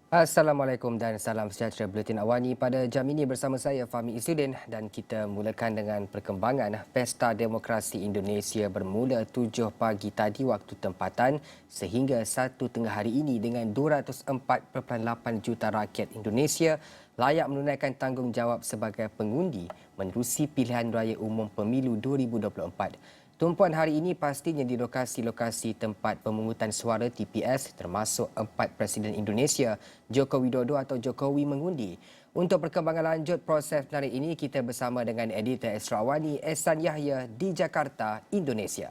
Assalamualaikum dan salam sejahtera. Buletin Awani pada jam ini bersama saya Fahmi Isudin dan kita mulakan dengan perkembangan Pesta Demokrasi Indonesia bermula 7 pagi tadi waktu tempatan sehingga 1 tengah hari ini dengan 204.8 juta rakyat Indonesia layak menunaikan tanggungjawab sebagai pengundi menerusi pilihan raya umum pemilu 2024. Tumpuan hari ini pastinya di lokasi-lokasi tempat pemungutan suara TPS termasuk 4 Presiden Indonesia, Joko Widodo atau Jokowi mengundi. Untuk perkembangan lanjut proses menarik ini, kita bersama dengan editor Esra Awani, Ehsan Yahya di Jakarta, Indonesia.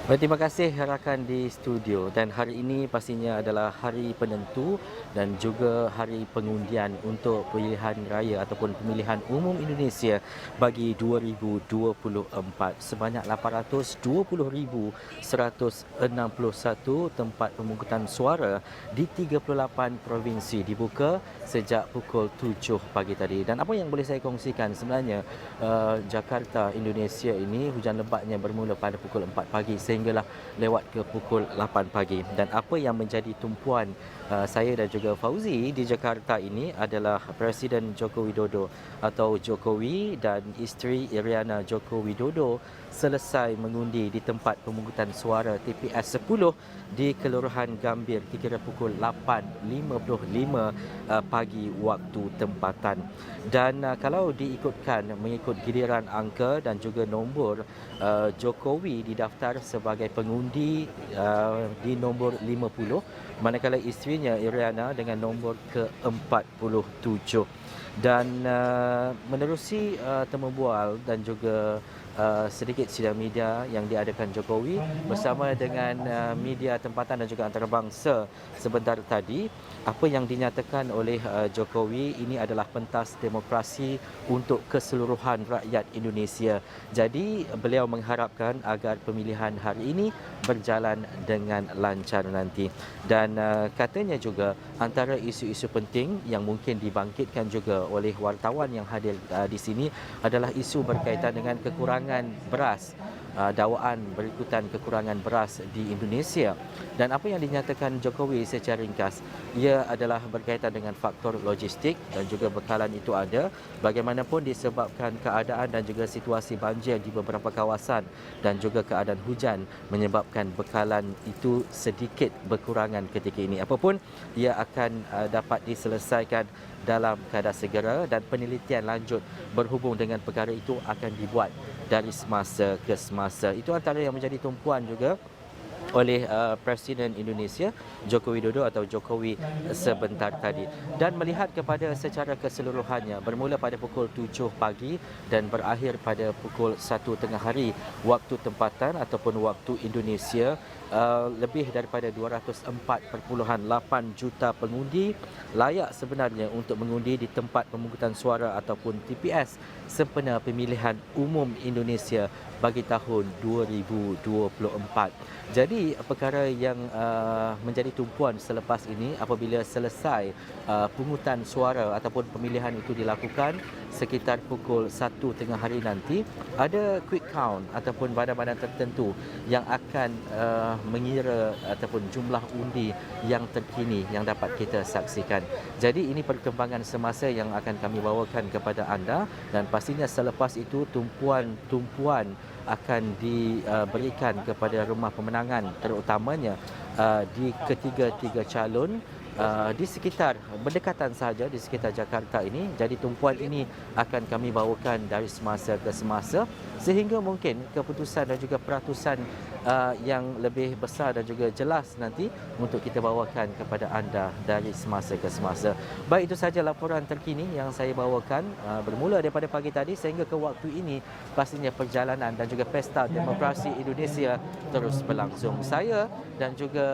Baik, terima kasih rakan di studio, dan hari ini pastinya adalah hari penentu dan juga hari pengundian untuk pilihan raya ataupun pemilihan umum Indonesia bagi 2024. Sebanyak 820,161 tempat pemungutan suara di 38 provinsi dibuka sejak pukul 7 pagi tadi. Dan apa yang boleh saya kongsikan sebenarnya, Jakarta, Indonesia ini hujan lebatnya bermula pada pukul 4 pagi sehinggalah lewat ke pukul 8 pagi. Dan apa yang menjadi tumpuan saya dan juga Fauzi di Jakarta ini adalah Presiden Joko Widodo atau Jokowi dan isteri Iriana Joko Widodo selesai mengundi di tempat pemungutan suara TPS 10 di Kelurahan Gambir kira pukul 8.55 pagi waktu tempatan. Dan kalau mengikut giliran angka dan juga nombor, Jokowi didaftar sebagai pengundi di nombor 50, manakala isterinya Iriana dengan nombor ke-47. Dan menerusi temu bual dan juga sedikit sidang media yang diadakan Jokowi bersama dengan media tempatan dan juga antarabangsa sebentar tadi, apa yang dinyatakan oleh Jokowi ini adalah pentas demokrasi untuk keseluruhan rakyat Indonesia. Jadi beliau mengharapkan agar pemilihan hari ini berjalan dengan lancar nanti. Dan katanya juga antara isu-isu penting yang mungkin dibangkitkan juga oleh wartawan yang hadir di sini adalah isu berkaitan dengan kekurangan beras, dakwaan berikutan kekurangan beras di Indonesia. Dan apa yang dinyatakan Jokowi secara ringkas, ia adalah berkaitan dengan faktor logistik dan juga bekalan itu ada. Bagaimanapun disebabkan keadaan dan juga situasi banjir di beberapa kawasan dan juga keadaan hujan menyebabkan bekalan itu sedikit berkurangan ketika ini. Apapun, ia akan dapat diselesaikan dalam keadaan segera dan penelitian lanjut berhubung dengan perkara itu akan dibuat dari semasa ke semasa. Itu antara yang menjadi tumpuan juga oleh Presiden Indonesia Joko Widodo atau Jokowi sebentar tadi. Dan melihat kepada secara keseluruhannya, bermula pada pukul 7 pagi dan berakhir pada pukul 1 tengah hari waktu tempatan ataupun waktu Indonesia, lebih daripada 204.8 juta pengundi layak sebenarnya untuk mengundi di tempat pemungutan suara ataupun TPS sempena pemilihan umum Indonesia bagi tahun 2024. Jadi perkara yang menjadi tumpuan selepas ini, apabila selesai pungutan suara ataupun pemilihan itu dilakukan sekitar pukul 1 tengah hari nanti, ada quick count ataupun badan-badan tertentu yang akan mengira ataupun jumlah undi yang terkini yang dapat kita saksikan. Jadi ini perkembangan semasa yang akan kami bawakan kepada anda, dan pastinya selepas itu tumpuan akan diberikan kepada rumah pemenangan, terutamanya di ketiga-tiga calon di sekitar berdekatan sahaja di sekitar Jakarta ini. Jadi tumpuan ini akan kami bawakan dari semasa ke semasa sehingga mungkin keputusan dan juga peratusan yang lebih besar dan juga jelas nanti untuk kita bawakan kepada anda dari semasa ke semasa. Baik, itu sahaja laporan terkini yang saya bawakan bermula daripada pagi tadi sehingga ke waktu ini. Pastinya perjalanan dan juga Pesta Demokrasi Indonesia terus berlangsung. Saya dan juga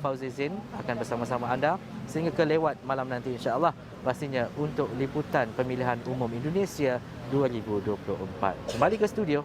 Fauzi Zin akan bersama-sama anda sehingga ke lewat malam nanti, insya-Allah, pastinya untuk liputan pemilihan umum Indonesia 2024. Kembali ke studio.